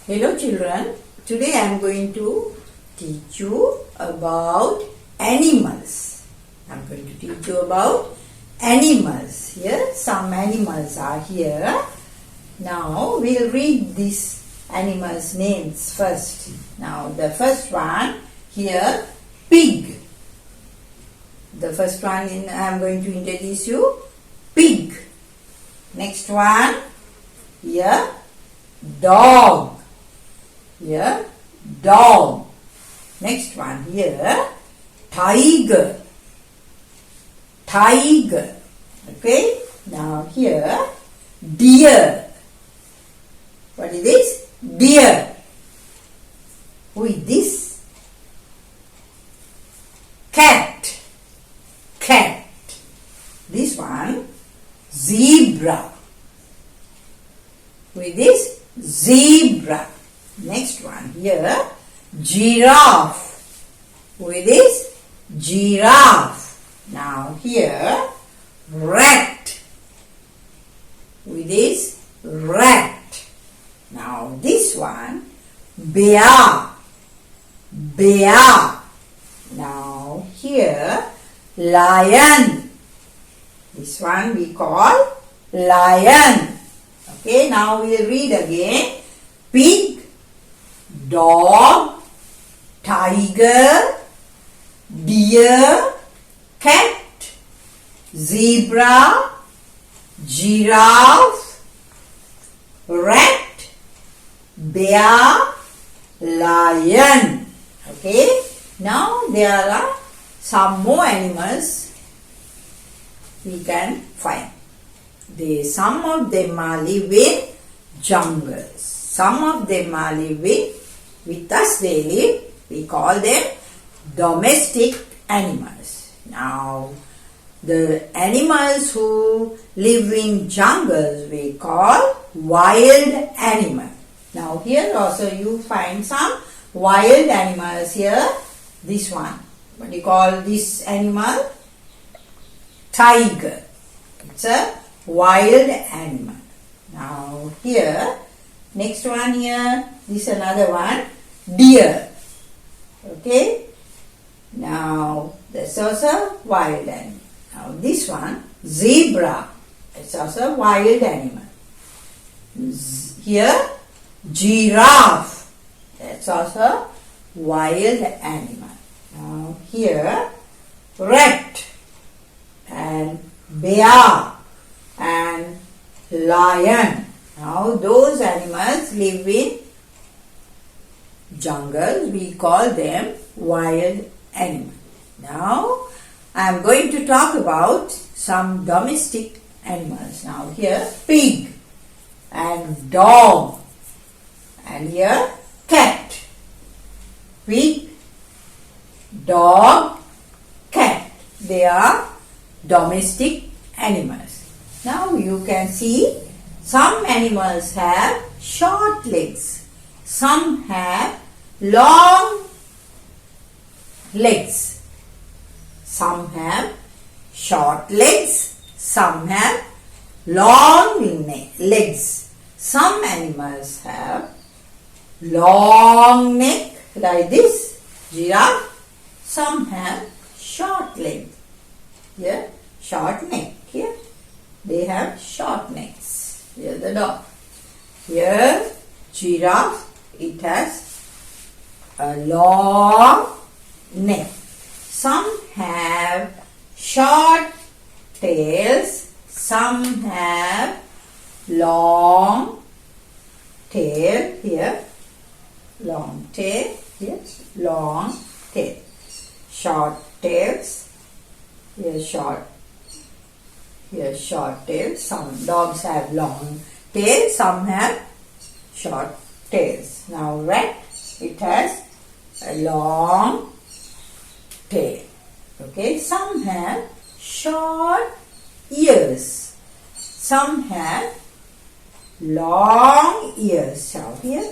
Hello children, today I am going to teach you about animals. I am going to teach you about animals. Here some animals are here. Now we will read these animals' names first. Now the first one here, pig. The first one I am going to introduce you, pig. Next one here, dog. Here, dog. Next one here, tiger. Tiger. Okay. Now here, deer. What is this? Deer. Who is this? Cat. Cat. This one, zebra. Who is this? Zebra. Next one here, giraffe. Who is this? Giraffe. Now here, rat. Who is this? Rat. Now this one, bear. Bear. Now here, lion. This one we call lion. Okay, now we will read again. Pig, dog, tiger, deer, cat, zebra, giraffe, rat, bear, lion. Okay, now there are some more animals we can find. Some of them are live in jungles. Some of them are living with us daily. We call them domestic animals. Now, the animals who live in jungles we call wild animals. Now, here also you find some wild animals here. This one. What do you call this animal? Tiger. It's a wild animal. Now, here, next one here, this another one, deer. Okay. Now, that's also wild animal. Now, this one, zebra. It's also wild animal. Here, giraffe. That's also wild animal. Now, here, rat and bear and lion. Now those animals live in jungles. We call them wild animals. Now I am going to talk about some domestic animals. Now here pig and dog, and here cat. Pig, dog, cat. They are domestic animals. Now you can see some animals have short legs. Some have long legs. Some have short legs. Some have long legs. Some animals have long neck like this, giraffe. Some have short legs. Here, short neck. Here, they have short necks. Here the dog. Here, giraffe, it has a long neck. Some have short tails. Some have long tail. Here, long tail. Here, long tail. Short tails. Here, short. Here, short tail. Some dogs have long tail. Some have short tails. Now, rat, it has a long tail. Okay. Some have short ears. Some have long ears. So, here,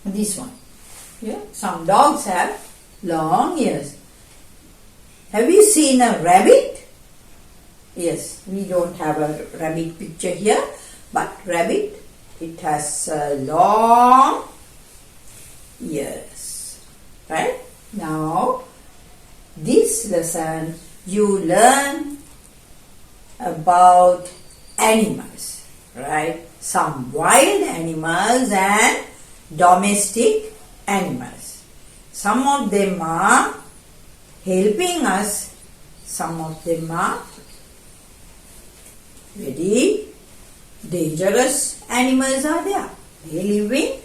this one. Here, some dogs have long ears. Have you seen a rabbit? Yes, we don't have a rabbit picture here, but rabbit It has long ears. Right? Now, this lesson you learn about animals. Right? Some wild animals and domestic animals. Some of them are helping us. Some of them are very dangerous animals are there. They live in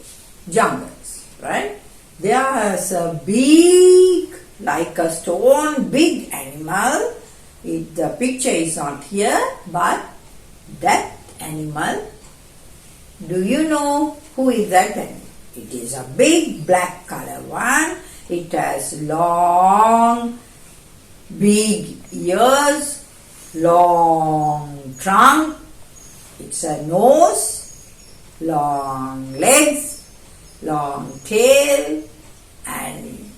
jungles, right? There's a big, like a stone, big animal. The picture is not here, but that animal, do you know who is that animal? It is a big black color one. It has long, big ears, long trunk, it's a nose, long legs, long tail and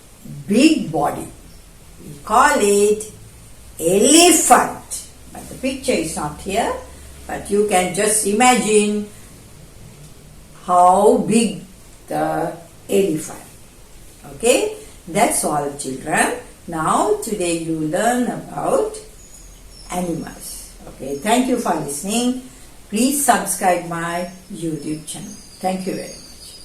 big body. We call it elephant. But the picture is not here, but you can just imagine how big the elephant. Okay, that's all children. Now today you learn about animals. Okay, thank you for listening. Please subscribe my YouTube channel. Thank you very much.